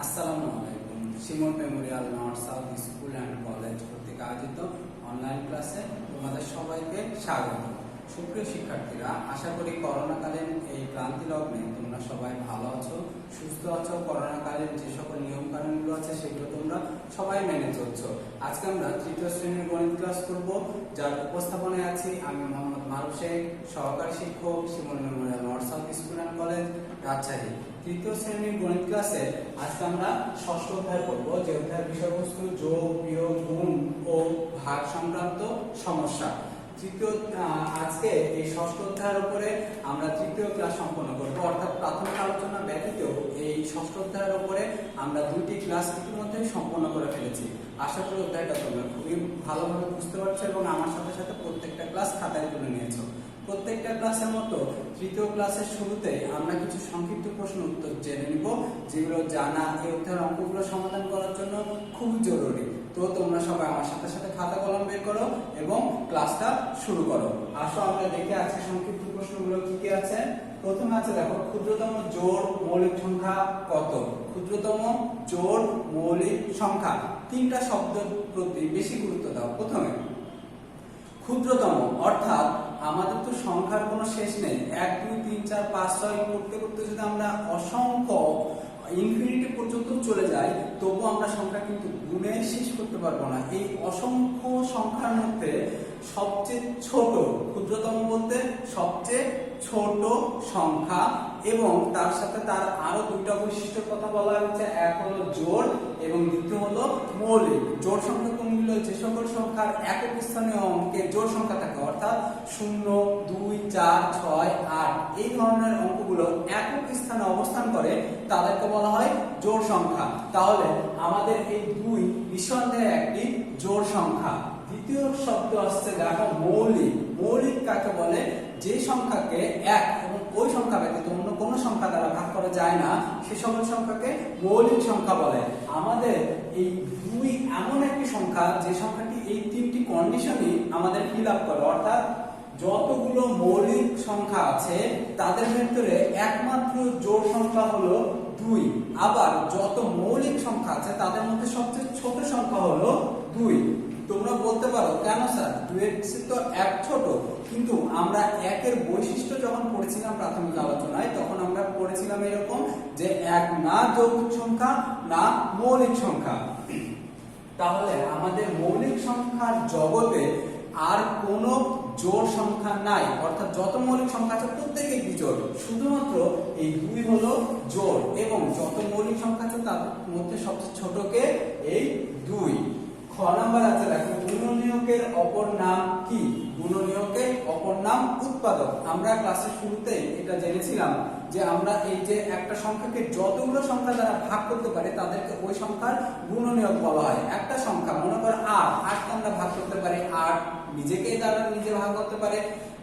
আসসালামু আলাইকুম। Simon Memorial north south school and college কর্তৃক আয়োজিত অনলাইন ক্লাসে তোমাদের সবাইকে স্বাগত। সুপ্রিয় শিক্ষার্থীরা, আশা করি করোনাকালীন এই ক্লান্তি লগ্নে তোমরা সবাই ভালো আছো, সুস্থ আছো। করোনাকালীন যে সকল নিয়ম কানুনগুলো আছে সেগুলো তোমরা সবাই মেনে চলছো। আজকে আমরা তৃতীয় শ্রেণীর গণিত ক্লাস করব, যার উপস্থাপনায় আছি আমি মোহাম্মদ মারুফ শেখ, সহকারী শিক্ষক, Simon Memorial north south school and college, Rajshahi. তৃতীয় শ্রেণীর গণিত ক্লাসে আজকে আমরা ষষ্ঠ অধ্যায় পড়ব, যে অধ্যায়ের বিষয়বস্তু যোগ, বিয়োগ, গুণ ও ভাগ সংক্রান্ত সমস্যা। আজকে এই ষষ্ঠ অধ্যায়ের উপরে আমরা তৃতীয় ক্লাস সম্পন্ন করব, অর্থাৎ প্রাথমিক আলোচনা ব্যতীত এই ষষ্ঠ অধ্যায়ের উপরে আমরা দুইটি ক্লাস ইতিমধ্যে সম্পন্ন করে ফেলেছি। আশা করি অধ্যায়টা তোমরা খুবই ভালোভাবে বুঝতে পারছো এবং আমার সাথে সাথে প্রত্যেকটা ক্লাস খাতায় তুলে নিয়েছো। প্রত্যেকটা ক্লাসের মতো তৃতীয় ক্লাসের শুরুতে আমরা কিছু সংক্ষিপ্ত প্রশ্ন উত্তর জেনে নিব, যেগুলো জানা এই অধ্যায়ের অঙ্কগুলো সমাধান করার জন্য খুবই জরুরি। তো তোমরা সবাই আমার সাথে সাথে খাতা কলম বের করো এবং ক্লাসটা শুরু করো। আসো আমরা দেখে আজকে সংক্ষিপ্ত প্রশ্নগুলো কি কি আছে। প্রথমে আছে, দেখো, ক্ষুদ্রতম জোড় মৌলিক সংখ্যা কত? ক্ষুদ্রতম জোড় মৌলিক সংখ্যা, তিনটা শব্দ প্রতি বেশি গুরুত্ব দাও। প্রথমে ক্ষুদ্রতম, অর্থাৎ আমাদের তো সংখ্যার কোনো শেষ নেই। 1 2 3 4 5 6 করতে করতে যদি আমরা অসংখ্য ইনফিনিটি পর্যন্ত চলে যাই, তবু আমরা সংখ্যা কিন্তু গুণে শেষ করতে পারবো না। এই অসংখ্য সংখ্যার মধ্যে সবচেয়ে ছোট, ক্ষুদ্রতম বলতে সবচেয়ে ছোট সংখ্যা, এবং তার সাথে তার আরো দুইটা বৈশিষ্ট্যের কথা বলা হচ্ছে। এক হলো জোড় এবং দ্বিতীয় হলো মৌলিক। জোড় সংখ্যা কোনগুলো? যে সকল সংখ্যার একক স্থানীয় অঙ্কে জোড় সংখ্যা থাকে, অর্থাৎ 0 2 4 6 8 এই ধরনের অঙ্কগুলো একক স্থানে অবস্থান করে, তাদেরকে বলা হয় জোড় সংখ্যা। তাহলে আমাদের এই দুই নিঃসন্দেহে একটি জোড় সংখ্যা। দ্বিতীয় শব্দ আসছে, দেখো, মৌলিক। মৌলিক কাকে বলে? যে সংখ্যাকে এক এবং ওই সংখ্যা ব্যতীত অন্য কোন সংখ্যা দ্বারা ভাগ করা যায় না, সে সকল সংখ্যাকে মৌলিক সংখ্যা বলে। আমাদের এই দুই এমন একটি সংখ্যা যে সংখ্যাটি এই তিনটি কন্ডিশনই আমাদের ফিল আপ করে, অর্থাৎ যতগুলো মৌলিক সংখ্যা আছে তাদের ভিতরে একমাত্র জোড় সংখ্যা হলো 2। আবার যত মৌলিক সংখ্যা আছে তাদের মধ্যে সবচেয়ে ছোট সংখ্যা হলো 2। তোমরা বলতে পারো, কেন স্যার 2 এর চেয়ে তো 1 ছোট? কিন্তু আমরা 1 এর বৈশিষ্ট্য যখন পড়েছিলাম প্রাথমিক আলোচনায়, তখন আমরা পড়েছিলাম এরকম যে 1 না যৌগিক সংখ্যা না মৌলিক সংখ্যা। তাহলে আমাদের মৌলিক সংখ্যার জগতে আর কোনো জোড় সংখ্যা নাই, অর্থাৎ যত মৌলিক সংখ্যা আছে প্রত্যেকেই বিজোড়, শুধুমাত্র এই 2 হলো জোড়, এবং যত মৌলিক সংখ্যা আছে তার মধ্যে সবচেয়ে ছোটকে এই 2। খ নাম্বার আছে, দেখো, গুণনীয়কের অপর নাম কি? গুণনীয়কের অপর নাম উৎপাদক। আমরা ক্লাসের শুরুতেই এটা জেনেছিলাম যে আমরা এই যে একটা সংখ্যাকে যতগুলো সংখ্যা দ্বারা ভাগ করতে পারি তাদেরকে ওই সংখ্যার গুণনীয়ক বলা হয়। একটা সংখ্যা, মনে করো 8 কে আমরা ভাগ করতে পারি 8 নিজেকে দ্বারা নিজে ভাগ করতে পারে,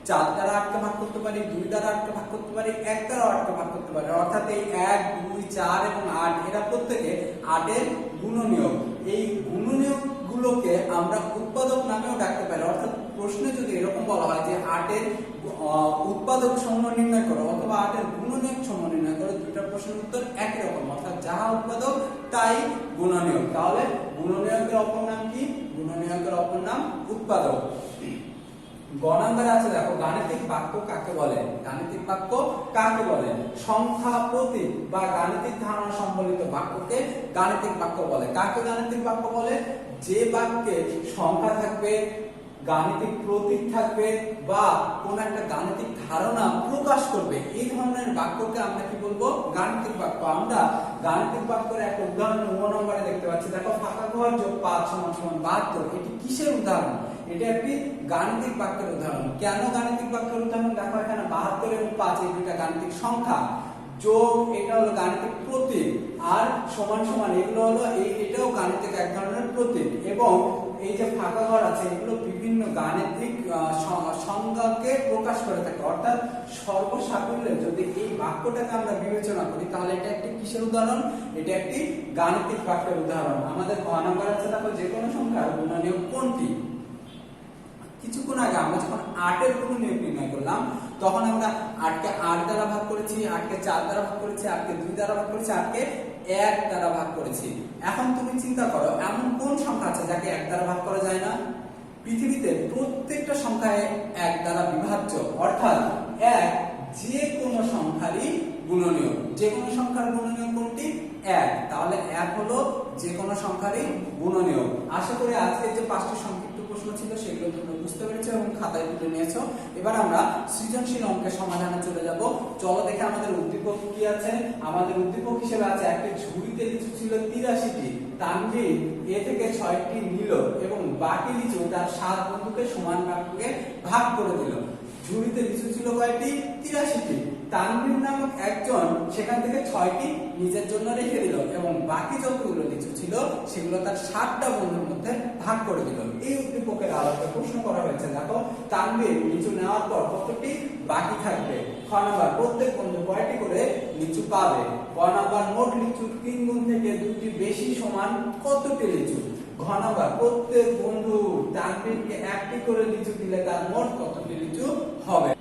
4 দ্বারা 8 কে ভাগ করতে পারি, 2 দ্বারা 8 কে ভাগ করতে পারি, 1 দ্বারা 8 কে ভাগ করতে পারি। অর্থাৎ এই 1 2 4 এবং 8 এরা প্রত্যেকে 8 এর গুণনীয়ক। এই গুণনীয়ক গুলোকে আমরা উৎপাদক নামেও ডাকতে পারি। অর্থাৎ প্রশ্নে যদি এরকম বলা হয় যে 8 এর উৎপাদক সমূহ নির্ণয় করো অথবা 8 এর গুণনীয়ক সমূহ নির্ণয় করো, দুইটা প্রশ্নের উত্তর একই রকম, অর্থাৎ যাহা উৎপাদক তাই গুণনীয়ক। তাহলে গুণনীয়কের অপর নাম কি? গুণনীয়কের অপর নাম উৎপাদক। গ নাম্বারে আছে, দেখো, গাণিতিক বাক্য কাকে বলে? গাণিতিক বাক্য কাকে বলে? সংখ্যা, প্রতীক বা গাণিতিক ধারণা সম্বলিত বাক্যকে গাণিতিক বাক্য বলে। কাকে গাণিতিক বাক্য বলে? যে বাক্যে সংখ্যা থাকবে, গাণিতিক প্রতীক থাকবে বা কোন একটা গাণিতিক ধারণা প্রকাশ করবে, এই ধরনের বাক্যকে আমরা কি বলবো? গাণিতিক বাক্য। আমরা গাণিতিক বাক্যের একটা উদাহরণ 9 নম্বরে দেখতে পাচ্ছি। দেখো, ফাঁকা ঘর যোগ 5 = 72। এটি কিসের উদাহরণ? এটা একটি গাণিতিক বাক্যের উদাহরণ। কেন গাণিতিক বাক্যের উদাহরণ? দেখো, এখানে 72 এবং 5 এই দুইটা গাণিতিক সংখ্যা, যোগ এটা হলো গাণিতিক প্রতীক, আর সমান সমান এগুলো হলো এটাও গাণিতিক এক ধরনের প্রতীক, এবং এই যে ফাঁকা ঘর আছে এগুলো বিভিন্ন গাণিতিক সংজ্ঞাকে প্রকাশ করে থাকে। অর্থাৎ সর্বসাকুল্যে যদি এই বাক্যটাকে আমরা বিবেচনা করি তাহলে এটা একটি কিসের উদাহরণ? এটা একটি গাণিতিক বাক্যের উদাহরণ। আমাদের খ নাম্বার আছে, দেখো, যে কোনো সংখ্যার গুণনীয়ক কোনটি? কিছুক্ষণ আগে আমরা যখন 8 এর গুণনীয়ক নির্ণয় করলাম তখন আমরা 8 কে 8 দ্বারা ভাগ করেছি, 8 কে 4 দ্বারা ভাগ করেছি, 8 কে 2 দ্বারা ভাগ করেছি, 8 কে এক দ্বারা ভাগ করেছি। এখন তুমি চিন্তা করো, এমন কোন সংখ্যা আছে যাকে এক দ্বারা ভাগ করা যায় না? পৃথিবীতে প্রত্যেকটা সংখ্যায় এক দ্বারা বিভাজ্য, অর্থাৎ এক যে কোনো সংখ্যারই গুণনীয়। যে কোনো সংখ্যার গুণনীয় কোনটি? এক। তাহলে এক হলো যে কোনো সংখ্যারই গুণনীয়। আশা করি আজকের যে 5টি সংক্ষিপ্ত প্রশ্ন ছিল সেগুলো তোমরা বুঝতে পেরেছো এবং খাতায় তুলে নিয়েছো। এবার আমরা সৃজনশীল অঙ্কের সমাধানে চলে যাব। চলো দেখে আমাদের উদ্দীপক কি আছে। আমাদের উদ্দীপক হিসেবে আছে একটি ঝুড়িতে লিচু ছিল 83টি। তানভীর এ থেকে 6টি নিল এবং বাকি লিচু তার 7 বন্ধুকে সমান ভাগে ভাগ করে দিল। ঝুড়িতে লিচু ছিল কয়টি? 83টি। তানভীর নামক একজন সেখান থেকে 6টি নিজের জন্য রেখে দিল এবং বাকি যতগুলো লিচু ছিল সেগুলো তার 7টা বন্ধুর মধ্যে ভাগ করে দিল। এই উদ্দীপকের আলোকে প্রশ্ন করা হয়েছে, দেখো তানভীর লিচু নেওয়ার পর কতটি বাকি থাকবে? খ নাম্বার, প্রত্যেক বন্ধু কয়টি করে লিচু পাবে? ক নাম্বার, মোট লিচু 3 গুণ থেকে 2টি বেশি সমান কতটি লিচু? ঘ নাম্বার, প্রত্যেক বন্ধু তানভীরকে 1টি করে লিচু দিলে তার মোট কতটি লিচু হবে?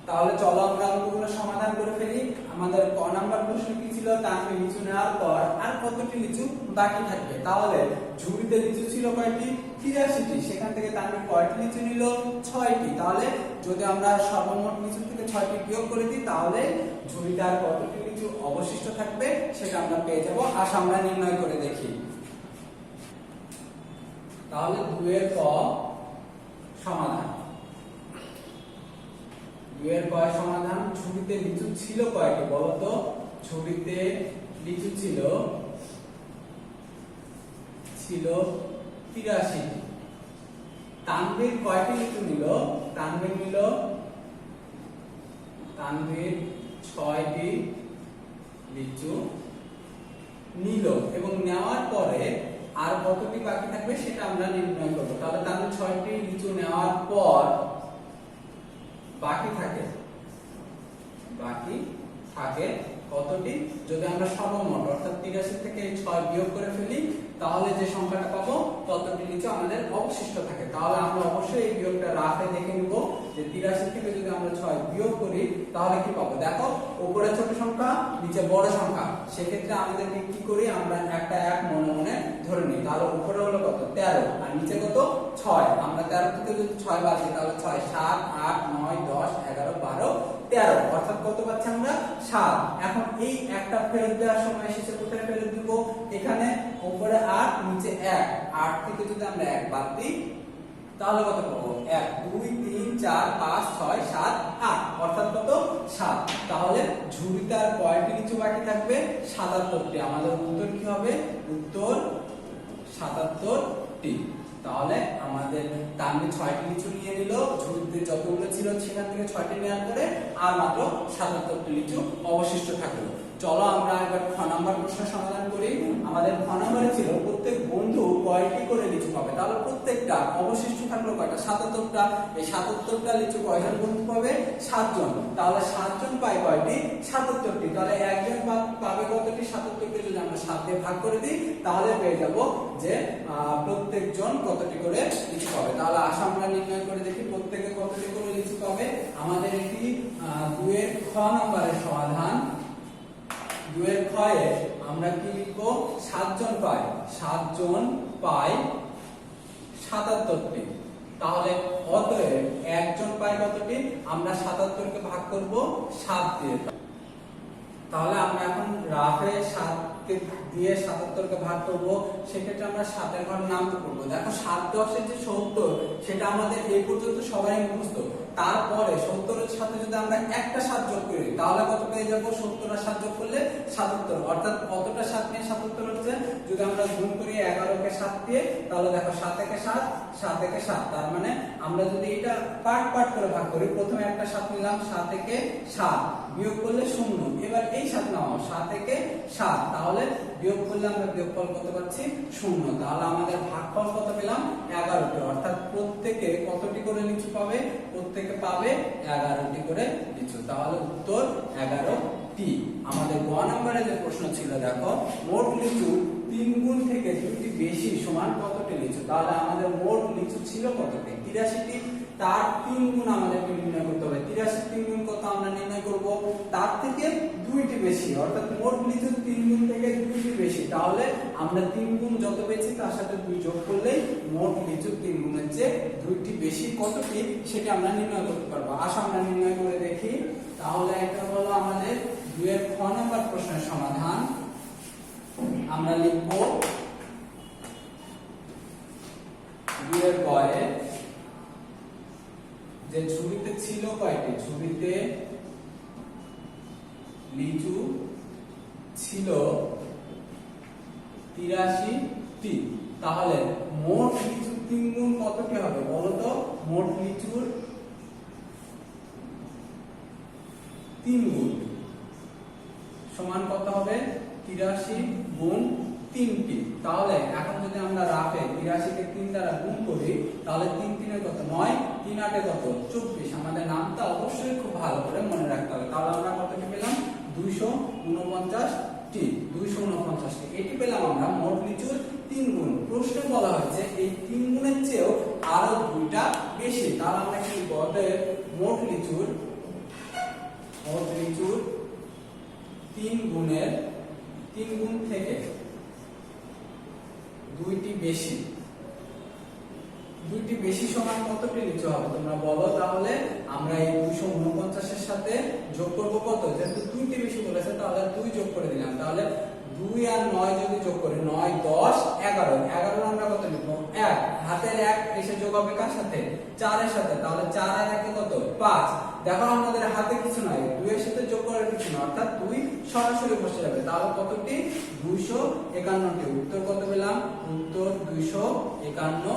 তাহলে চলো আমরা অঙ্কগুলো সমাধান করে ফেলি। আমাদের ক নাম্বার প্রশ্ন কি ছিল? তানভীর লিচু নেওয়ার পর আর কতটি লিচু বাকি থাকবে? তাহলে ঝুড়িতে লিচু ছিল কয়টি? 83টি। সেখান থেকে তানভীর কয়টি লিচু নিল? 6টি। তাহলে যদি আমরা সর্বমোট লিচু থেকে 6টি বিয়োগ করে দিই তাহলে ঝুড়িতে আর কতটি লিচু অবশিষ্ট থাকবে সেটা আমরা পেয়ে যাব। আজ আমরা নির্ণয় করে দেখি। তাহলে 2 এর ক সমাধান। 2 এর ক সমাধান। ঝুড়িতে লিচু ছিল কয়টি বলো তো? ঝুড়িতে লিচু ছিল 83টি। তানভীর কয়টি লিচু নিল? তানভীর 6টি লিচু নিল এবং নেওয়ার পরে আর কতটি বাকি থাকবে সেটা আমরা নির্ণয় করব। তাহলে তানভীর 6টি লিচু নেওয়ার পর বাকি থাকে কতটি? যদি আমরা সর্বমোট অর্থাৎ 83 থেকে 6 বিয়োগ করে ফেলি তাহলে যে সংখ্যাটা পাবো ততটি লিচু আমাদের অবশিষ্ট থাকে। তাহলে আমরা অবশ্যই এই বিয়োগটা রাফে দেখে নিব যে 83 থেকে যদি আমরা 6 বিয়োগ করি তাহলে কি পাবো। দেখো উপরে ছোট সংখ্যা নিচে বড় সংখ্যা, সেক্ষেত্রে আমাদেরকে কি করি, আমরা একটা এক মনে মনে ধরে নিই। তাহলে উপরে হলো কত? 13 আর নিচে কত? 6। আমরা 13 থেকে যদি 6 বাদ দিই তাহলে 6 7 8 9 10 11 12 13, অর্থাৎ কত পাচ্ছি আমরা? 7। এখন এই একটা ফেরত দেওয়ার সময় এসেছে, কোথায় ফেরত দিব? এখানে উপরে 8 নিচে 1। 8 থেকে যদি আমরা 1 বাদ দিই তাহলে কত পাবো? 1 2 3 4 5 6 7 8, অর্থাৎ কত? 7। তাহলে ঝুড়িতে আর কয়টি লিচু বাকি থাকবে? 77টি। আমাদের উত্তর কি হবে? উত্তর 77টি। তাহলে আমাদের তানভীর 6টি লিচু নিয়ে নিল, ঝুড়িতে যতগুলো ছিল সেখান থেকে 6টি নেওয়ার পরে আর মাত্র 77টি লিচু অবশিষ্ট থাকলো। চলো আমরা এবার খ নাম্বার প্রশ্ন সমাধান করি। আমাদের খ নাম্বারে ছিল প্রত্যেক বন্ধু কয়টি করে লিচু পাবে। তাহলে প্রত্যেকটা অবশিষ্ট থাকলো কয়টা? 77টা। এই 77টা লিচু কয়জন বন্ধু পাবে? 7 জন। তাহলে 7 জন পায় কয়টি? 77টি। তাহলে একজন পাবে কতটি? 77কে যদি আমরা 7 দিয়ে ভাগ করে দিই তাহলে পেয়ে যাব যে প্রত্যেকজন কতটি করে লিচু পাবে। তাহলে আসা আমরা নির্ণয় করে দেখি প্রত্যেকে কতটি করে লিচু পাবে। আমাদের এটি 2 এর খ নাম্বারের সমাধান। 2 এর খ এ আমরা কি লিখব? 7 জন পায়। 7 জন পায় 77টি। তাহলে অতএব একজন পায় কতটি? আমরা 77কে ভাগ করব 7 দিয়ে। তাহলে আমরা এখন রাফে 7 কে দিয়ে 77কে ভাগ করব। সেক্ষেত্রে আমরা 7 এর ঘর নাম করব। দেখো 7 10 এর যে 70 সেটা আমাদের এই পর্যন্ত সবাই মুখস্থ। তারপরে 70 এর সাথে যদি আমরা একটা 7 যোগ করি তাহলে কত পেয়ে যাব? 70 আর 7 যোগ করলে 77, অর্থাৎ কতটা 7 নিয়ে 77 হচ্ছে? যদি আমরা গুণ করি 11 কে 7 দিয়ে তাহলে দেখো 7 থেকে 7 7 থেকে 7, তার মানে আমরা যদি এটা পার্ট পার্ট করে ভাগ করি, প্রথমে একটা 7 নিলাম, 7 থেকে 7 বিয়োগ করলে 0। এবার এই 7 নাও 7 থেকে 7, তাহলে বিয়োগ করলে আমরা বিয়োগফল কত পাচ্ছি? 0। তাহলে আমাদের ভাগফল কত পেলাম? 11টি, অর্থাৎ প্রত্যেকে কতটি করে লিচু পাবে? প্রত্যেকে পাবে 11টি করে লিচু। তাহলে উত্তর 11টি। আমাদের গ নম্বরে যে প্রশ্ন ছিল, দেখো মোট লিচু 3 গুণ থেকে 2টি বেশি সমান কতটি লিচু। তাহলে আমাদের মোট লিচু ছিল কতটি? 83টি। তার 3 গুণ আমাদেরকে নির্ণয় করতে হবে। 83 3 গুণ কত আমরা নির্ণয় করব, তার থেকে 2টি বেশি, অর্থাৎ মোট লিচুর 3 গুণ থেকে 2টি বেশি। তাহলে আমরা 3 গুণ যত পেয়েছি তার সাথে 2 যোগ করলেই মোট লিচুর 3 গুণের চেয়ে 2টি বেশি কতটি সেটা আমরা নির্ণয় করতে পারবো। আসো আমরা নির্ণয় করে দেখি। তাহলে এটা হলো আমাদের 2 এর খ নম্বর প্রশ্নের সমাধান। আমরা লিখব 2 এর ক এ যে ঝুড়িতে ছিল কয়টি, ঝুড়িতে লিচু ছিল 83টি। তাহলে মোট লিচুর 3 গুণ কতটি হবে বলো তো? মোট লিচুর 3 গুণ সমান কত হবে? 83 গুণ 3টি। তাহলে এখন যদি আমরা রাফে 83 কে 3 দ্বারা গুণ করি তাহলে 3 3 এর কত 9, 3 8 এ কত 24। আমাদের নামটা অবশ্যই খুব ভালো করে মনে রাখতে হবে। তাহলে আমরা কতটি পেলাম? 249টি। 249টি এটি পেলাম আমরা মোট লিচুর 3 গুণ। প্রশ্নে বলা হয়েছে এই 3 গুণের চেয়েও আরো 2টা বেশি। তাহলে আমরা কি বলতে মোট লিচুর 3 গুণের 3 গুণ থেকে 2টি বেশি, 2টি বেশি সমান কতটি লিচু হবে তোমরা বলো। তাহলে আমরা এই 249 এর সাথে যোগ করব কত? যেহেতু 2টি বেশি বলেছে তাহলে 2 যোগ করে দিলাম। তাহলে 2 আর 9 যদি যোগ করি 9 10 11, 11 আমরা কত লিখব? 1। হাতের 1 এসে যোগ হবে কার সাথে? 4 এর সাথে। তাহলে 4 আর 1 কত? 5। দেখো আমাদের হাতে কিছু নাই, 2 এর সাথে যোগ করার কিছু না, অর্থাৎ 2 সরাসরি বসে যাবে। তাহলে কতটি? 251টি। উত্তর কত পেলাম? উত্তর 251।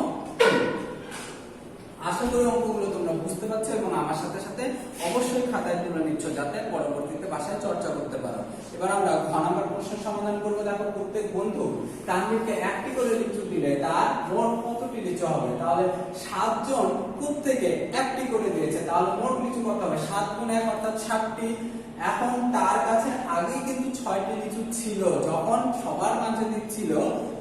আশা করি অঙ্কগুলো তোমরা বুঝতে পারছো এবং আমার সাথে সাথে অবশ্যই খাতায় তুলে নিচ্ছ যাতে পরবর্তীতে বাসায় চর্চা করতে পারো। এবার আমরা ঘ নম্বর প্রশ্নের সমাধান করব। দেখো প্রত্যেক বন্ধু তানভীরকে 1টি করে লিচু দিলে তার মোট কতটি লিচু হবে? তাহলে 7 জন প্রত্যেকে 1টি করে দিয়েছে, তাহলে মোট লিচু কত হবে? 7 গুণ 1 অর্থাৎ 60টি। এখন তার কাছে আগে কিন্তু 6টি লিচু ছিল, যখন সবার মাঝে দিচ্ছিল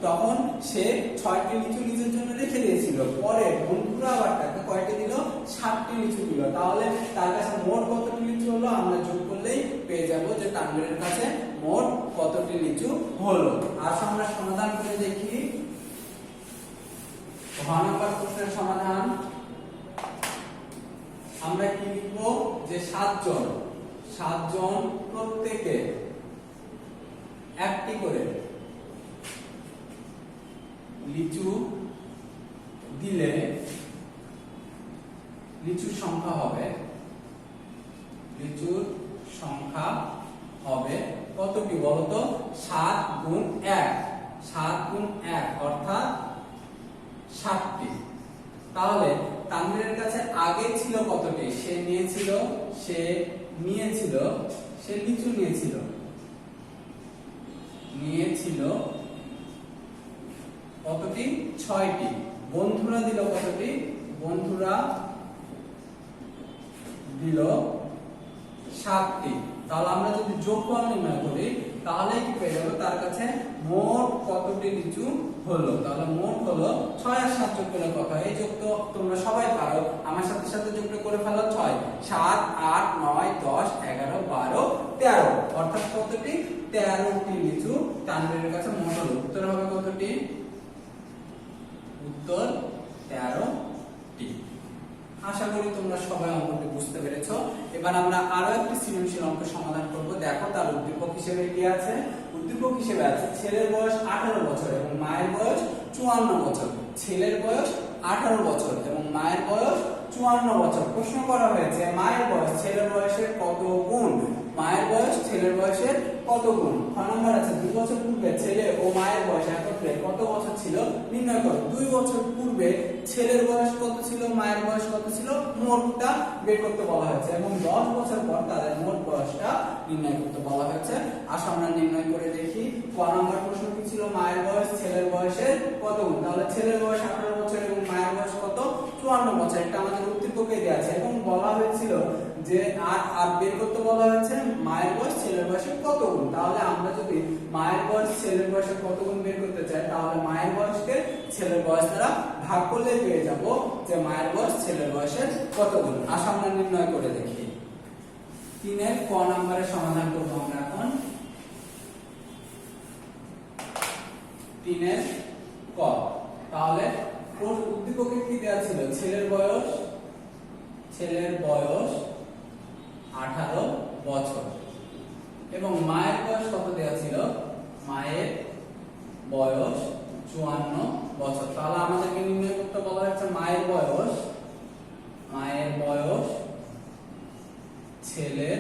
তখন সে 6টি লিচু নিজের জন্য রেখে দিয়েছিল। পরে বন্ধুরা আবার তাকে কয়টি দিল? 7টি লিচু দিল। তাহলে তার কাছে মোট কতটি লিচু হলো? আমরা যোগ করলেই পেয়ে যাব যে তানভীরের কাছে মোট কতটি লিচু হলো। আর আমরা সমাধান করে দেখি। ঘ নম্বর প্রশ্নের সমাধান আমরা কি লিখব? যে 7 জন প্রত্যেকে 1টি করে লিচু দিলে লিচুর সংখ্যা হবে কতটি বলতো? 7 গুণ 1। 7 গুণ 1 অর্থাৎ 60টি। তাহলে তানভীরের কাছে আগে ছিল কতটি? সে লিচু নিয়েছিল কতটি? 6টি। বন্ধুরা দিল কতটি? বন্ধুরা দিল 7টি। তাহলে আমরা যদি যোগফল নির্ণয় করি তাহলে কি পেয়ে যাবো? তার কাছে মোট কতটি লিচু হলো। তাহলে মোট হলো 6 আর 7 যোগ করলে কত হয়? এই যোগ তো তোমরা সবাই পারো, আমার সাথে সাথে যোগটা করে ফেলো। 6 7 8 9 10 11 12 13, অর্থাৎ কতটি? 13টি লিচু তানভীরের কাছে মোট হলো। উত্তর হবে কতটি? উত্তর 13টি। আশা করি তোমরা সবাই অঙ্কটি বুঝতে পেরেছো। এবার আমরা আরো একটি সৃজনশীল অঙ্ক সমাধান করব। দেখো তার উদ্দীপক হিসেবে কি আছে? উদ্দীপক হিসেবে আছে ছেলের বয়স 18 বছর এবং মায়ের বয়স 54 বছর। ছেলের বয়স 18 বছর এবং মায়ের বয়স 54 বছর। প্রশ্ন করা হয়েছে মায়ের বয়স ছেলের বয়সের কত গুণ? মায়ের বয়স ছেলের বয়সের কত গুণ? খ নম্বর আছে 2 বছর পূর্বে ছেলে ও মায়ের বয়স একত্রে কত বছর ছিল নির্ণয় করো। 2 বছর পূর্বে ছেলের বয়স কত ছিল, মায়ের বয়স কত ছিল, মোটটা বের করতে বলা হয়েছে এবং 10 বছর পর তাদের মোট বয়সটা নির্ণয় করতে বলা হয়েছে। আসো আমরা নির্ণয় করে দেখি। ক নম্বর প্রশ্ন কি ছিল? মায়ের বয়স ছেলের বয়সের কত গুণ? তাহলে ছেলের বয়স 18 বছর এবং মায়ের বয়স কত? 54 বছর। এটা আমাদের উদ্দীপকে দেওয়া আছে এবং বলা হয়েছিল যে আর বের করতে বলা হয়েছে মায়ের বয়স ছেলের বয়সের কত গুণ। তাহলে আমরা যদি মায়ের বয়স ছেলের বয়সের কত গুণ বের করতে চাই তাহলে মায়ের বয়সকে ছেলের বয়স দ্বারা ভাগ করলে পেয়ে যাব যে মায়ের বয়স ছেলের বয়সের কত গুণ। আসো আমরা নির্ণয় করে দেখি। 3 এর ক নম্বরের সমাধান করব আমরা এখন। 3 এর ক, তাহলে উদ্দীপকে কি দেওয়া ছিল? ছেলের বয়স 18 বছর এবং মায়ের বয়স কত দেওয়া ছিল? মায়ের বয়স 54 বছর। তাহলে আমাদেরকে নির্ণয় করতে বলা হচ্ছে মায়ের বয়স ছেলের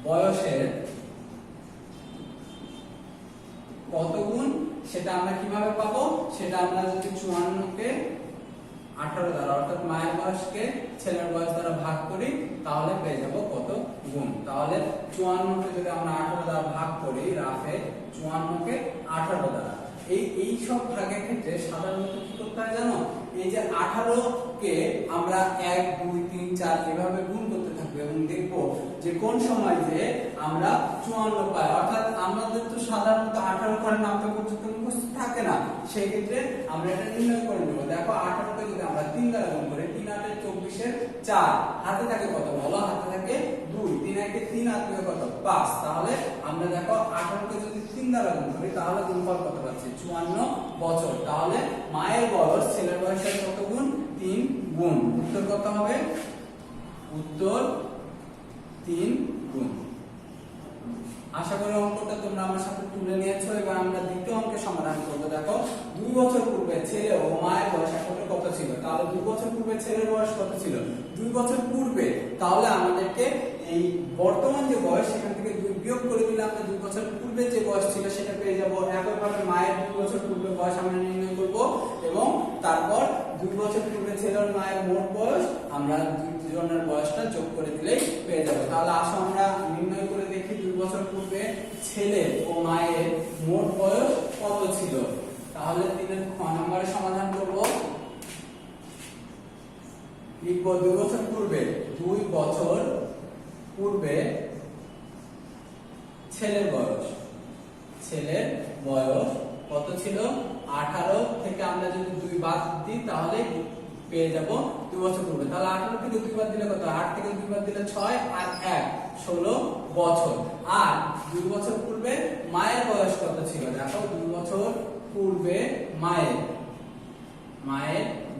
বয়সের কত গুণ, সেটা আমরা কিভাবে পাবো? সেটা আমরা যদি 54 কে 18 দ্বারা অর্থাৎ মায়ের বয়সকে ছেলের বয়স দ্বারা ভাগ করি তাহলে পেয়ে যাব কত গুণ। তাহলে 54 কে যদি আমরা 18 দ্বারা ভাগ করি, রাফে 54 কে 18 দ্বারা, এই সব ভাগের ক্ষেত্রে সাধারণত কি করতে হয় জানো? এই যে 18 কে আমরা 1 2 3 4 এভাবে গুণ করতে থাকবো এবং দেখব যে কোন সময় যে আমরা 54 পাই। অর্থাৎ আমাদের তো সাধারণত 18 করে 90 পর্যন্ত মুখস্থ থাকে না, সেই ক্ষেত্রে আমরা এটা নির্ণয় করে নেব। দেখো 18 কে যদি আমরা 3 দ্বারা গুণ করি, 3 8 24 এর 4, হাতে থাকে কত বলো? হাতে থাকে 2, 3 1 3 আর 2 কত? 5। তাহলে আমরা দেখো 18 কে যদি 3 দ্বারা গুণ করি তাহলে গুণফল কত পাচ্ছি? 54 বছর। তাহলে মায়ের বয়স ছেলের বয়সের কত গুণ? 3 গুণ। উত্তর কত হবে? উত্তর 3 গুণ। আশা করি অঙ্কটা তোমরা আমার সাথে তুলে নিয়েছো। এবার আমরা দ্বিতীয় অঙ্কের সমাধান করব। দেখো 2 বছর পূর্বে ছেলে ও মায়ের বয়স একত্রে কত ছিল? তাহলে 2 বছর পূর্বে ছেলের বয়স কত ছিল? 2 বছর পূর্বে। তাহলে আমাদেরকে এই বর্তমান যে বয়স সেখান থেকে 2 বিয়োগ করে দিলে আমরা 2 বছর পূর্বে যে বয়স ছিল সেটা পেয়ে যাব। একইভাবে মায়ের 2 বছর পূর্বে বয়স আমরা নির্ণয় করব এবং তারপর 2 বছর পূর্বে ছেলে আর মায়ের মোট বয়স আমরা দুজনের বয়সটা যোগ করে দিলেই পেয়ে যাব। তাহলে আসো আমরা নির্ণয় করে দেখি 2 বছর পূর্বে ছেলে ও মায়ের মোট বয়স কত ছিল। তাহলে 3 এর খ নম্বরের সমাধান করব। লিখব 2 বছর পূর্বে ছেলের বয়স কত ছিল? 18 থেকে আমরা যদি 2 বাদ দিই তাহলে পেয়ে যাব 2 বছর পূর্বে। তাহলে 18 থেকে 2 বাদ দিলে কত? 8 থেকে 2 বাদ দিলে 6 আর 1 16 বছর। আর 2 বছর পূর্বে মায়ের বয়স কত ছিল? দেখো 2 বছর পূর্বে মায়ের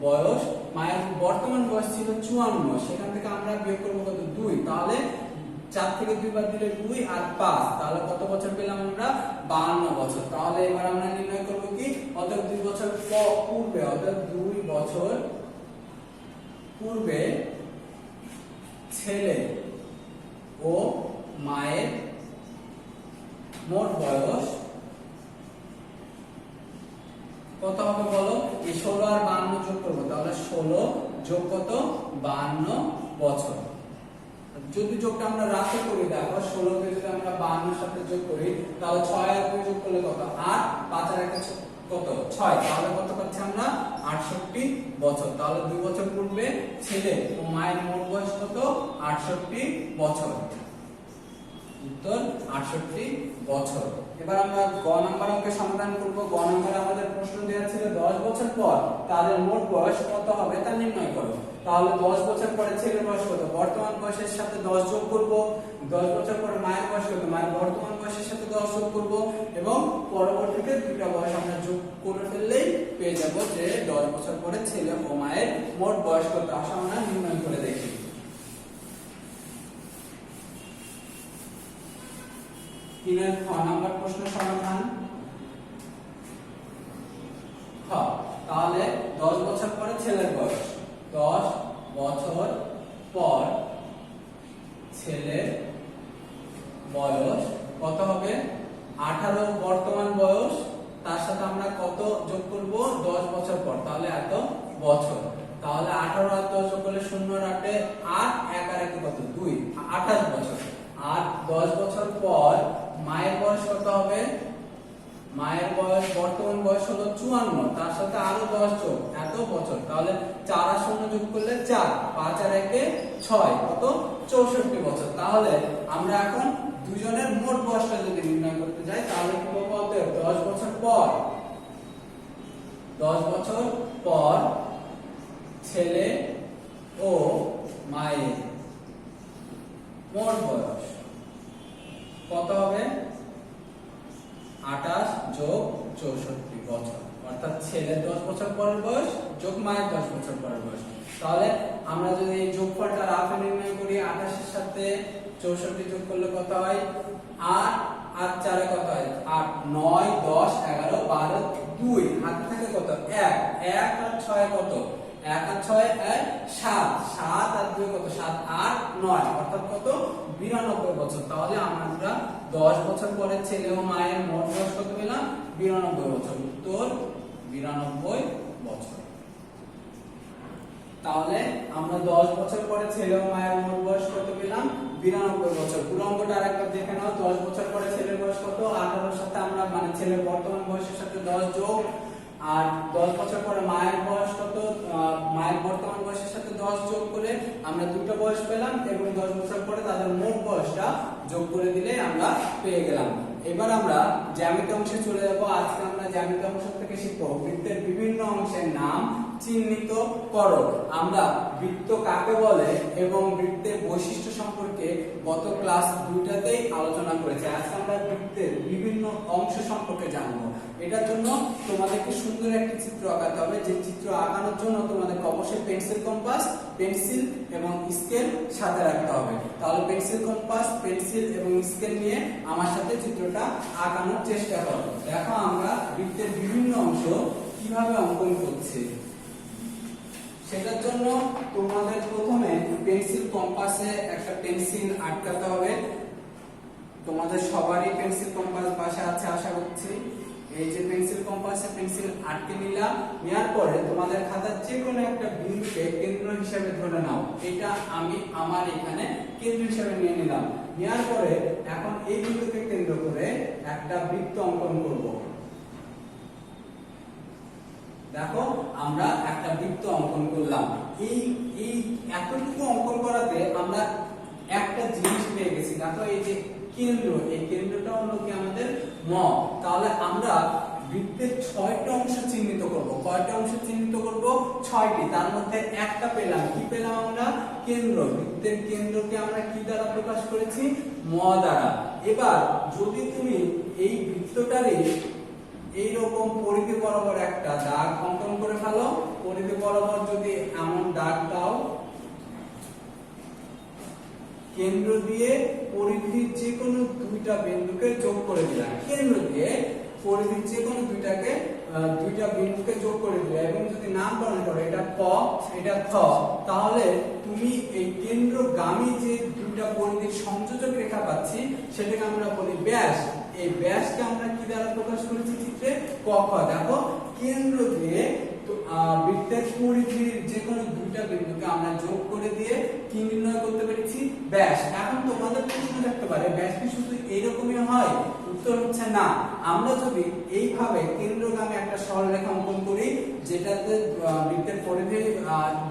বয়স, মায়ের বর্তমান বয়স ছিল 54, সেখান থেকে আমরা বিয়োগ করব কত? 2। তাহলে 4 থেকে 2 বাদ দিলে 2 আর 5, তাহলে কত বছর পেলাম আমরা? 52 বছর। তাহলে এবার আমরা নির্ণয় করব কি? অতএব 2 বছর পূর্বে, অতএব 2 বছর পূর্বে ছেলে ও মায়ের মোট বয়স কত হবে বলো? এই 16 আর 52 যোগ করব, তাহলে 16 যোগ কত? 52 বছর। যদি যোগটা আমরা রাতে করি, দেখো 16 কে যদি আমরা 52 এর সাথে যোগ করি তাহলে 6 আর 2 যোগ করলে কত? 8, 5 আর 1 কত? 6। তাহলে কত পাচ্ছি আমরা? 68 বছর। তাহলে 2 বছর পূর্বে ছেলে ও মায়ের মোট বয়স কত? 68 বছর। উত্তর 68 বছর। এবার আমরা গ নাম্বার অঙ্কের সমাধান করব। গ নম্বরে আমাদের প্রশ্ন দেওয়া ছিল 10 বছর পর তাদের মোট বয়স কত হবে তা নির্ণয় করো। তাহলে 10 বছর পরে ছেলের বয়স কত? বর্তমান বয়সের সাথে 10 যোগ করব। 10 বছর পরে মায়ের বয়স কত? মায়ের বর্তমান বয়সের সাথে 10 যোগ করব এবং পরবর্তীতে দুটো বয়স আমরা যোগ করে ফেললেই পেয়ে যাব যে 10 বছর পরে ছেলে ও মায়ের মোট বয়স কত। আসলে আমরা নির্ণয় করে দেখি। 3 এর খ নাম্বার প্রশ্ন সমাধান। খ, তাহলে 10 বছর পরে ছেলের বয়স, 10 বছর পর ছেলের বয়স কত হবে? 18 বর্তমান বয়স, তার সাথে আমরা কত যোগ করব? 10 বছর পর, তাহলে এত বছর। তাহলে 18 আর 10 যোগ করলে 0 আর 8 8, 1 আর 1 কত? 2, 28 বছর। আর 10 বছর পর মায়ের বয়স কত হবে? মায়ের বয়স বর্তমান বয়স হলো 54, তার সাথে আরো 10 যোগ, এত বছর। তাহলে 4 আর 0 যোগ করলে 4, 5 আর 1 6, কত? 64 বছর। তাহলে আমরা এখন দুজনের মোট বয়সটা যদি নির্ণয় করতে যাই তাহলে কি বলবো? 10 বছর পর 10 বছর পর ছেলে ও মায়ের মোট বয়স কত হবে? 28 যোগ 64 বছর, অর্থাৎ ছেলের 10 বছর পরের বয়স যোগ মায়ের 10 বছর পরের বয়স। তাহলে আমরা যদি এই যোগফলটা রাফে নির্ণয় করি, 28 এর সাথে 64 যোগ করলে কত হয়? 8 আর 4 কত হয়? 8, 9, 10, 11, 12, 2 হাতে থাকে কত? 1, 1 আর 6 কত? 1 আর 6 7, 7 আর 2 কত? 7, 8, 9, অর্থাৎ কত? 92 বছর। তাহলে আমরা 10 বছর পরে ছেলে ও মায়ের মোট বয়স কত পেলাম? 92 বছর। উত্তর 92 বছর। তাহলে আমরা 10 বছর পরে ছেলে ও মায়ের মোট বয়স কত পেলাম? 92 বছর। পুরো অঙ্কটা আরেকবার দেখে নাও। 10 বছর পরে ছেলের বয়স কত? 18 এর সাথে আমরা মানে ছেলের বর্তমান বয়সের সাথে 10 যোগ, আর 10 বছর পরে মায়ের বয়স কত? মায়ের বর্তমান বয়সের সাথে 10 যোগ করে আমরা দুটো বয়স পেলাম, এবং 10 বছর পরে তাদের মোট বয়সটা যোগ করে দিলে আমরা পেয়ে গেলাম। এবার আমরা জ্যামিতি অংশে চলে যাব। আজকে আমরা জ্যামিতি অংশ থেকে শিখব বৃত্তের বিভিন্ন অংশের নাম চিহ্নিত করো। আমরা বৃত্ত কাকে বলে এবং বৃত্তের বৈশিষ্ট্য সম্পর্কে গত ক্লাস 2টাতেই আলোচনা করেছি। আজকে আমরা বৃত্তের বিভিন্ন অংশ সম্পর্কে জানবো। এটার জন্য তোমাদেরকে সুন্দর একটি চিত্র আঁকাতে হবে। যে চিত্র আঁকানোর জন্য তোমাদেরকে অবশ্যই পেন্সিল কম্পাস, পেন্সিল এবং স্কেল সাথে রাখতে হবে। তাহলে পেন্সিল কম্পাস, পেন্সিল এবং স্কেল নিয়ে আমার সাথে চিত্রটা আঁকানোর চেষ্টা করো। দেখো আমরা বৃত্তের বিভিন্ন অংশ কিভাবে অঙ্কন করছি। সেটার জন্য তোমাদের প্রথমে পেন্সিল কম্পাসে একটা পেন্সিল আটকাতে হবে। তোমাদের সবারই পেন্সিল কম্পাস বাসায় আছে আশা করছি। এই যে পেন্সিল কম্পাসে পেন্সিল আটকে নিলাম। নেওয়ার পরে তোমাদের খাতার যে কোনো একটা বিন্দুকে কেন্দ্র হিসেবে ধরে নাও। এটা আমি আমার এখানে কেন্দ্র হিসেবে নিয়ে নিলাম। নেওয়ার পরে এখন এই বিন্দুকে কেন্দ্র করে একটা বৃত্ত অঙ্কন করব। দেখো আমরা একটা বৃত্ত অঙ্কন করলাম। এই এতটুকু অঙ্কন করাতে আমরা একটা জিনিস পেয়ে গেছি। দেখো এই যে কেন্দ্র, এই কেন্দ্রটা হলো কি আমাদের ম। তাহলে আমরা বৃত্তের 6টা অংশ চিহ্নিত করব। কয়টা অংশ চিহ্নিত করব? 6টি। তার মধ্যে একটা পেলাম। কি পেলাম আমরা? কেন্দ্র। বৃত্তের কেন্দ্রকে আমরা কি দ্বারা প্রকাশ করেছি? ম দ্বারা। এবার যদি তুমি এই বৃত্তটারে এইরকম পরিধি বরাবর একটা দাগ অঙ্কন করে ফেলো, পরিধি বরাবর যদি এমন দাগ দাও, কেন্দ্র দিয়ে পরিধির যে কোনো দুইটা বিন্দুকে যোগ করে দিলাম। কেন্দ্র দিয়ে পরিধির যে কোনো দুইটা বিন্দুকে যোগ করে দিলাম এবং যদি নামকরণ করো, এটা ক, এটা থ, তাহলে তুমি এই কেন্দ্রগামী যে দুইটা পরিধির সংযোজক রেখা পাচ্ছি সেটাকে আমরা বলি ব্যাস। এই ব্যাসকে আমরা কি দ্বারা প্রকাশ করেছি চিত্রে? ক খ। দেখো কেন্দ্র দিয়ে বৃত্তের পরিধির যে কোনো দুইটা বিন্দুকে আমরা যোগ করে দিয়ে কি নির্ণয় করতে পেরেছি? ব্যাস। এখন তোমাদের প্রশ্ন থাকতে পারে ব্যাস কি শুধু এইরকমই হয়? উত্তর হচ্ছে না। আমরা যদি এইভাবে কেন্দ্রগামী একটা সরলরেখা অঙ্কন করি যেটাতে বৃত্তের পরিধির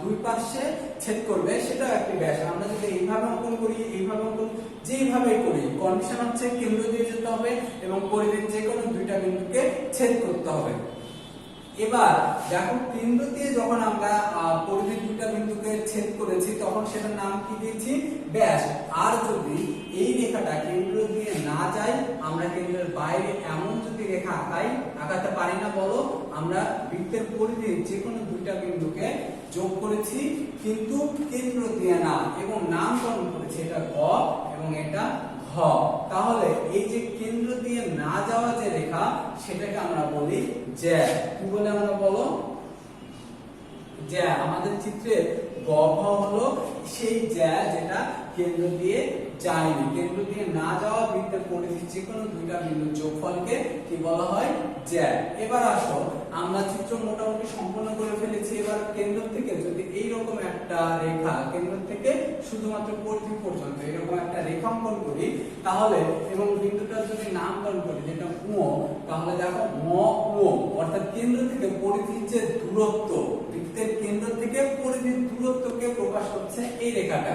দুই পাশে ছেদ করবে, সেটাও একটি ব্যাস। আমরা যদি এইভাবে অঙ্কন করি, এইভাবে অঙ্কন যেভাবে করি, কন্ডিশন হচ্ছে কেন্দ্র দিয়ে যেতে হবে এবং পরিধির যে কোনো দুইটা বিন্দুকে ছেদ করতে হবে। এবার দেখো কেন্দ্র দিয়ে যখন আমরা পরিধির দুইটা বিন্দুকে ছেদ করেছি তখন সেটার নাম কি দিয়েছি? ব্যাস। আর যদি এই রেখাটা কেন্দ্র দিয়ে না যায়, আমরা কেন্দ্রের বাইরে এমন যদি রেখা আঁকাতে পারি না, বলো? আমরা বৃত্তের পরিধির যে কোনো দুইটা বিন্দুকে যোগ করেছি কিন্তু কেন্দ্র দিয়ে না, এবং নামকরণ করেছি এটা গ এবং এটা ঘ। তাহলে এই যে কেন্দ্র দিয়ে না যাওয়া যে রেখা সেটাকে আমরা বলি জ্যা। কি বলে আমরা বলো? জ্যা। আমাদের চিত্রে গ ঘ হলো সেই জ্যা যেটা কেন্দ্র দিয়ে যায়নি। কেন্দ্র দিয়ে না যাওয়া বৃত্তের পরিধির যে কোনো দুইটা বিন্দুর যোগফলকে কি বলা হয়? জ্যা। এবার আসো আমরা চিত্র মোটামুটি সম্পূর্ণ করে ফেলেছি। এবার কেন্দ্র থেকে যদি এইরকম একটা রেখা কেন্দ্র থেকে শুধুমাত্র পরিধি পর্যন্ত এরকম একটা রেখা অঙ্কন করি তাহলে, এবং বিন্দুটা যদি নামকরণ করি যেটা ও, তাহলে দেখো ম ও, অর্থাৎ কেন্দ্র থেকে পরিধির যে দূরত্ব, বৃত্তের কেন্দ্র থেকে পরিধির দূরত্বকে প্রকাশ করছে এই রেখাটা।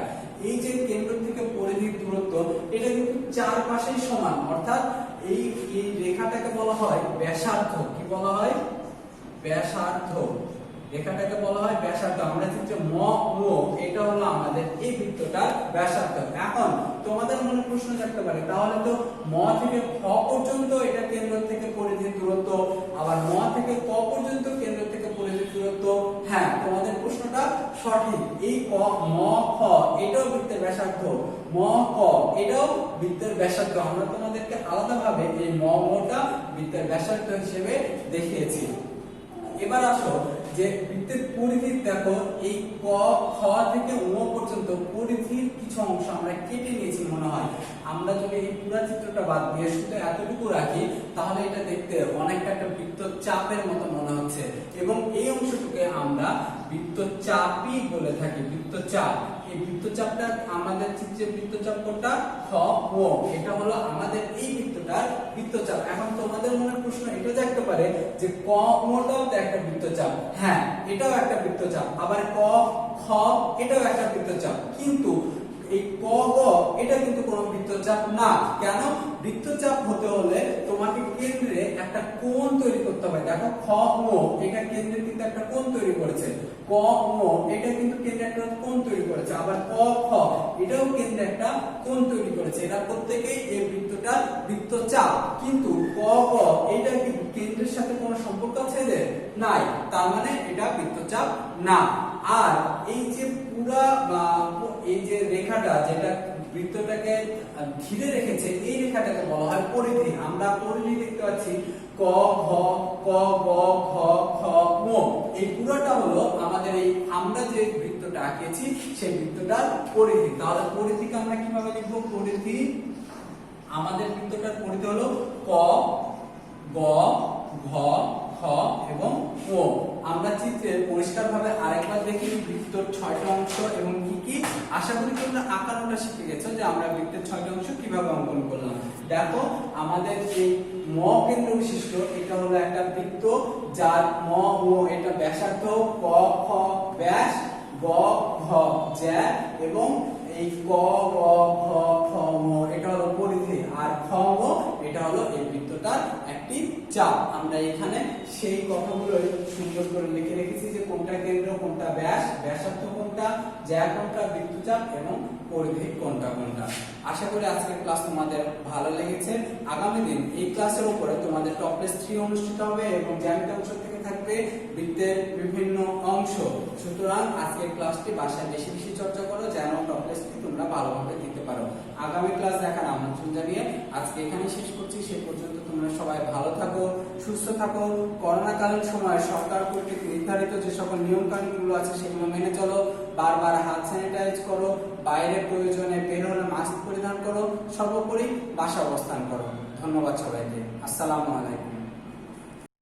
এই যে কেন্দ্র থেকে পরিধির দূরত্ব, এটা কিন্তু চারপাশেই সমান, অর্থাৎ এই রেখাটাকে বলা হয় ব্যাসার্ধ। কি বলা হয়? ব্যাসার্ধ, রেখাটাকে বলা হয় ব্যাসার্ধ। আমরা চিত্রে ম ও এটা হলো আমাদের এই বৃত্তটার ব্যাসার্ধ। এখন তোমাদের মনে প্রশ্ন থাকতে পারে, তাহলে তো ম থেকে খ পর্যন্ত এটা কেন্দ্র থেকে পরিধির দূরত্ব, আবার ম থেকে ক পর্যন্ত কেন্দ্র থেকে পরিধির দূরত্ব। হ্যাঁ, তোমাদের প্রশ্নটা সঠিক। এই ক ম খ এটাও বৃত্তের ব্যাসার্ধ, ম ক এটাও বৃত্তের ব্যাসার্ধ। আমরা তোমাদেরকে আলাদাভাবে এই ম টা বৃত্তের ব্যাসার্ধ হিসেবে দেখিয়েছি। এবার আসো যে বৃত্তের পরিধি দেখো, এই ক খ থেকে ও পর্যন্ত পরিধির কিছু অংশ আমরা কেটে নিয়েছি মনে হয়। আমরা যদি এই পুরো চিত্রটা বাদ দিয়ে শুধু এতটুকু রাখি, তাহলে এটা দেখতে অনেকটা একটা বৃত্তচাপের মতো মনে হচ্ছে, এবং এই অংশটুকে আমরা বৃত্তচাপই বলে থাকি, বৃত্তচাপ। এই বৃত্তচাপটা আমাদের চিত্রে বৃত্তচাপ কোনটা, খ ও, এটা হলো আমাদের এই বৃত্তটার বৃত্তচাপ। এখন তোমাদের মনে প্রশ্ন এটা থাকতে পারে যে ক ওটাও তো একটা বৃত্তচাপ। হ্যাঁ, এটাও একটা বৃত্তচাপ, আবার ক খ এটাও একটা বৃত্তচাপ, কিন্তু এই ক গ এটা কিন্তু কোনো বৃত্তচাপ না। কেন? বৃত্তচাপ হতে হলে তোমাকে কেন্দ্রে একটা কোণ তৈরি করতে হবে। দেখো খ ও এটা কেন্দ্রে কিন্তু একটা কোণ তৈরি করেছে, ক ও এটা কিন্তু কেন্দ্রে একটা কোণ তৈরি করেছে, আবার ক খ এটাও কেন্দ্রে একটা কোণ তৈরি করেছে। এটা প্রত্যেকই এই বৃত্তটার বৃত্তচাপ। কিন্তু ক গ এটা কি কেন্দ্রের সাথে কোনো সম্পর্ক আছে এদের? নাই, তার মানে এটা বৃত্তচাপ না। আর এই যে পুরা বা এই যে রেখাটা যেটা বৃত্তটাকে ঘিরে রেখেছে, এই রেখাটাকে বলা হয় পরিধি। আমরা পরিধি দেখতে পাচ্ছি ক ঘ ক গ ঘ খ ও, এই পুরোটা হলো আমাদের এই আমরা যে বৃত্তটা আঁকেছি সেই বৃত্তটার পরিধি। তাহলে পরিধিকে আমরা কিভাবে লিখবো? পরিধি, আমাদের বৃত্তটার পরিধি হলো ক গ ঘ খ এবং ও। আমরা চিত্রে পরিষ্কারভাবে আরেকবার দেখি বৃত্তর 6টা অংশ এবং কি কি। আশা করি তোমরা আঁকানোটা শিখে গেছো যে আমরা বৃত্তের 6টা অংশ কিভাবে অঙ্কন করলাম। দেখো, আমাদের এই ম কেন্দ্র বিশিষ্ট এটা হলো একটা বৃত্ত, যার ম ও এটা ব্যাসার্ধ, ক খ ব্যাস, গ ঘ জ্যা, এবং এই ক গ ঘ খ ম এটা হলো পরিধি, আর খ ও এটা হলো এই বৃত্তটার একটি চাপ। আমরা এখানে সেই কথাগুলো সুন্দর করে লিখে রেখেছি যে কোনটা কেন্দ্র, কোনটা ব্যাস, ব্যাসার্ধ কোনটা, জ্যা কোনটা, বৃত্তচাপ এবং পরিধি কোনটা কোনটা। আশা করি আজকের ক্লাস তোমাদের ভালো লেগেছে। আগামী দিন এই ক্লাসের উপরে তোমাদের টপলেস 3 অনুষ্ঠিত হবে এবং জ্যামিতি অংশ থেকে থাকবে বৃত্তের বিভিন্ন অংশ। সুতরাং আজকের ক্লাসটি বাসায় বেশি বেশি চর্চা করো যেন টপলেসটি তোমরা ভালোভাবে দিতে পারো। আগামী ক্লাস দেখার আমন্ত্রণ জানিয়ে আজকে এখানেই শেষ করছি। সে পর্যন্ত তোমরা সবাই ভালো থাকো, সুস্থ থাকো। করোনাকালীন সময় সরকার কর্তৃক নির্ধারিত যে সকল নিয়ম কানুনগুলো আছে সেগুলো মেনে চলো। বারবার হাত স্যানিটাইজ করো, বাইরে প্রয়োজনে বের হলে মাস্ক পরিধান করো, সর্বোপরি বাসা অবস্থান করো। ধন্যবাদ সবাইকে। আসসালামু আলাইকুম।